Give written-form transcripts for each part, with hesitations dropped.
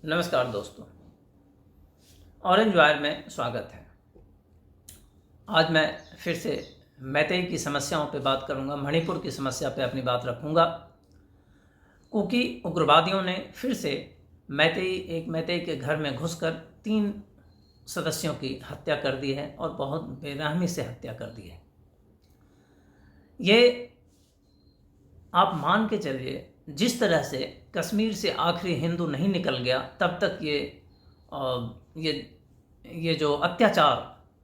नमस्कार दोस्तों, orange wire में स्वागत है। आज मैं फिर से मैतेई की समस्याओं पे बात करूंगा। मणिपुर की समस्या पे अपनी बात रखूंगा। कुकी उग्रवादियों ने फिर से मैतेई के घर में घुसकर 3 सदस्यों की हत्या कर दी है और बहुत बेरहमी से हत्या कर दी है। ये आप मान के चलिए, जिस तरह से कश्मीर से आखिरी हिंदू नहीं निकल गया तब तक ये जो अत्याचार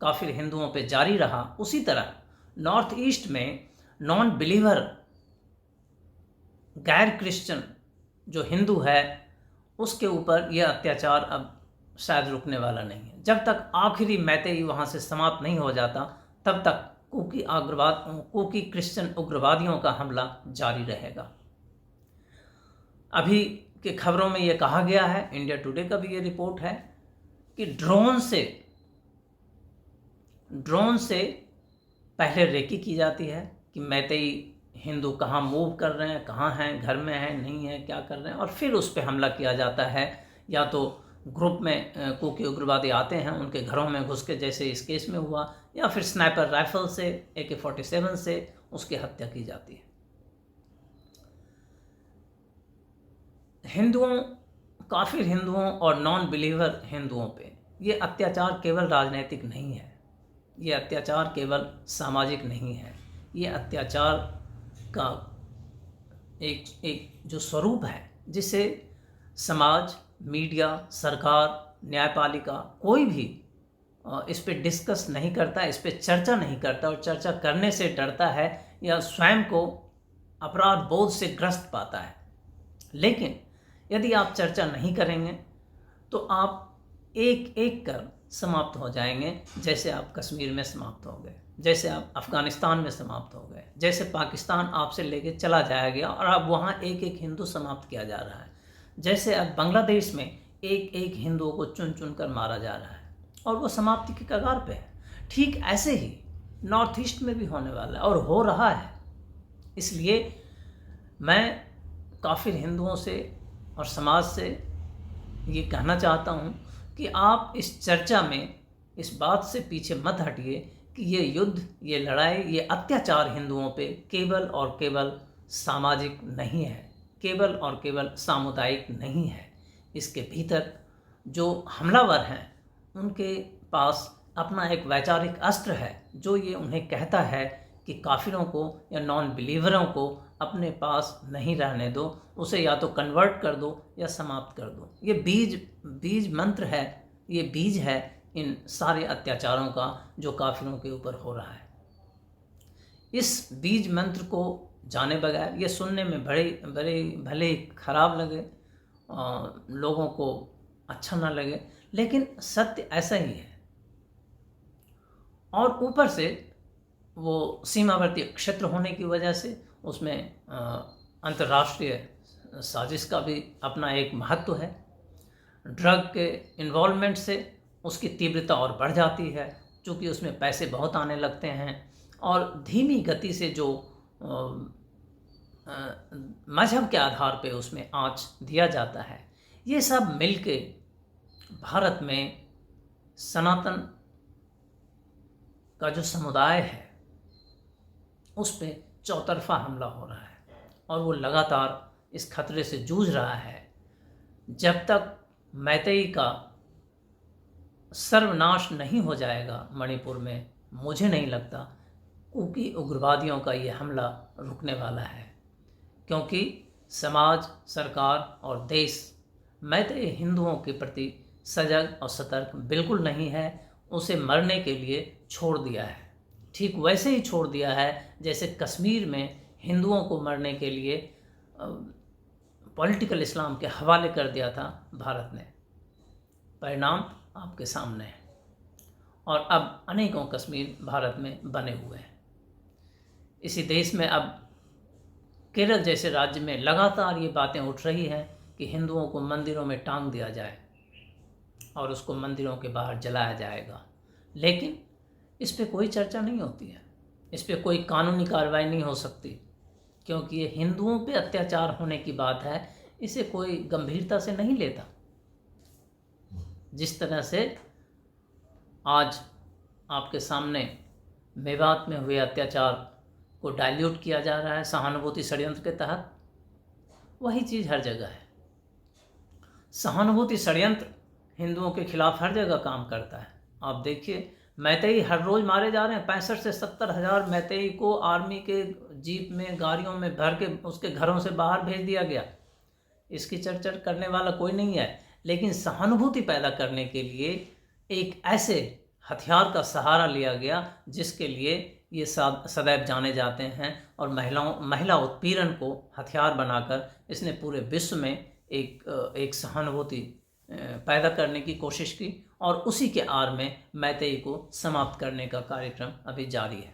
काफिर हिंदुओं पे जारी रहा, उसी तरह नॉर्थ ईस्ट में नॉन बिलीवर गैर क्रिश्चियन जो हिंदू है उसके ऊपर यह अत्याचार अब शायद रुकने वाला नहीं है। जब तक आखिरी मैतेई वहाँ से समाप्त नहीं हो जाता तब तक कुकी क्रिश्चियन उग्रवादियों का हमला जारी रहेगा। अभी के खबरों में यह कहा गया है, इंडिया टुडे का भी ये रिपोर्ट है कि ड्रोन से पहले रेकी की जाती है कि मैतेई हिंदू कहाँ मूव कर रहे हैं, कहाँ हैं, घर में हैं, नहीं है, क्या कर रहे हैं, और फिर उस पर हमला किया जाता है। या तो ग्रुप में कुकी उग्रवादी आते हैं, उनके घरों में घुस के, जैसे इस केस में हुआ, या फिर स्नाइपर राइफल से, AK-47 से उसकी हत्या की जाती है। काफिर हिंदुओं और नॉन बिलीवर हिंदुओं पे ये अत्याचार केवल राजनीतिक नहीं है, ये अत्याचार केवल सामाजिक नहीं है, ये अत्याचार का एक जो स्वरूप है जिसे समाज, मीडिया, सरकार, न्यायपालिका कोई भी इस पे डिस्कस नहीं करता, इस पे चर्चा नहीं करता, और चर्चा करने से डरता है या स्वयं को अपराध बोध से ग्रस्त पाता है। लेकिन यदि आप चर्चा नहीं करेंगे तो आप एक एक कर समाप्त हो जाएंगे, जैसे आप कश्मीर में समाप्त हो गए, जैसे आप अफ़गानिस्तान में समाप्त हो गए, जैसे पाकिस्तान आपसे लेके चला जाया गया और अब वहाँ एक एक हिंदू समाप्त किया जा रहा है, जैसे अब बांग्लादेश में एक एक हिंदुओं को चुन चुन कर मारा जा रहा है और वो समाप्ति की कगार पे है। ठीक ऐसे ही नॉर्थ ईस्ट में भी होने वाला है और हो रहा है। इसलिए मैं काफिर हिंदुओं से और समाज से ये कहना चाहता हूँ कि आप इस चर्चा में इस बात से पीछे मत हटिए कि ये युद्ध, ये लड़ाई, ये अत्याचार हिंदुओं पे केवल और केवल सामाजिक नहीं है, केवल और केवल सामुदायिक नहीं है। इसके भीतर जो हमलावर हैं उनके पास अपना एक वैचारिक अस्त्र है जो ये उन्हें कहता है कि काफिरों को या नॉन बिलीवरों को अपने पास नहीं रहने दो, उसे या तो कन्वर्ट कर दो या समाप्त कर दो। ये बीज मंत्र है, ये बीज है इन सारे अत्याचारों का जो काफिरों के ऊपर हो रहा है। इस बीज मंत्र को जाने बगैर, ये सुनने में भले ही खराब लगे, लोगों को अच्छा ना लगे, लेकिन सत्य ऐसा ही है। और ऊपर से वो सीमावर्ती क्षेत्र होने की वजह से उसमें अंतर्राष्ट्रीय साजिश का भी अपना एक महत्व है। ड्रग के इन्वॉल्वमेंट से उसकी तीव्रता और बढ़ जाती है, क्योंकि उसमें पैसे बहुत आने लगते हैं और धीमी गति से जो मजहब के आधार पे उसमें आंच दिया जाता है। ये सब मिलके भारत में सनातन का जो समुदाय है उस पे चौतरफा हमला हो रहा है और वो लगातार इस खतरे से जूझ रहा है। जब तक मैतेई का सर्वनाश नहीं हो जाएगा मणिपुर में, मुझे नहीं लगता कुकी उग्रवादियों का ये हमला रुकने वाला है, क्योंकि समाज, सरकार और देश मैतेई हिंदुओं के प्रति सजग और सतर्क बिल्कुल नहीं है। उसे मरने के लिए छोड़ दिया है, ठीक वैसे ही छोड़ दिया है जैसे कश्मीर में हिंदुओं को मरने के लिए पॉलिटिकल इस्लाम के हवाले कर दिया था भारत ने। परिणाम आपके सामने है और अब अनेकों कश्मीर भारत में बने हुए हैं। इसी देश में अब केरल जैसे राज्य में लगातार ये बातें उठ रही हैं कि हिंदुओं को मंदिरों में टांग दिया जाए और उसको मंदिरों के बाहर जलाया जाएगा, लेकिन इस पे कोई चर्चा नहीं होती है, इस पे कोई कानूनी कार्रवाई नहीं हो सकती, क्योंकि ये हिंदुओं पे अत्याचार होने की बात है, इसे कोई गंभीरता से नहीं लेता। जिस तरह से आज आपके सामने मेवात में हुए अत्याचार को डाइल्यूट किया जा रहा है सहानुभूति षड्यंत्र के तहत, वही चीज़ हर जगह है। सहानुभूति षड्यंत्र हिंदुओं के खिलाफ हर जगह काम करता है। आप देखिए, मैतेई हर रोज़ मारे जा रहे हैं। 65 से 70 हज़ार मैतेई को आर्मी के जीप में, गाड़ियों में भर के उसके घरों से बाहर भेज दिया गया। इसकी चर्चा करने वाला कोई नहीं है, लेकिन सहानुभूति पैदा करने के लिए एक ऐसे हथियार का सहारा लिया गया जिसके लिए ये सदैव जाने जाते हैं, और महिला उत्पीड़न को हथियार बनाकर इसने पूरे विश्व में एक सहानुभूति पैदा करने की कोशिश की, और उसी के आड़ में मैतेई को समाप्त करने का कार्यक्रम अभी जारी है।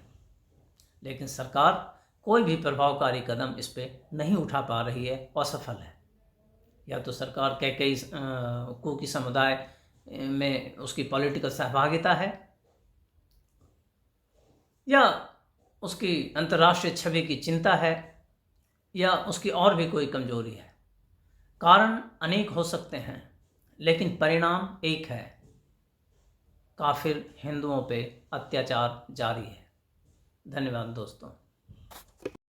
लेकिन सरकार कोई भी प्रभावकारी कदम इस पर नहीं उठा पा रही है, असफल है। या तो सरकार कैकेयी कुकी समुदाय में उसकी पॉलिटिकल सहभागिता है, या उसकी अंतर्राष्ट्रीय छवि की चिंता है, या उसकी और भी कोई कमजोरी है। कारण अनेक हो सकते हैं, लेकिन परिणाम एक है, काफिर हिंदुओं पे अत्याचार जारी है। धन्यवाद दोस्तों।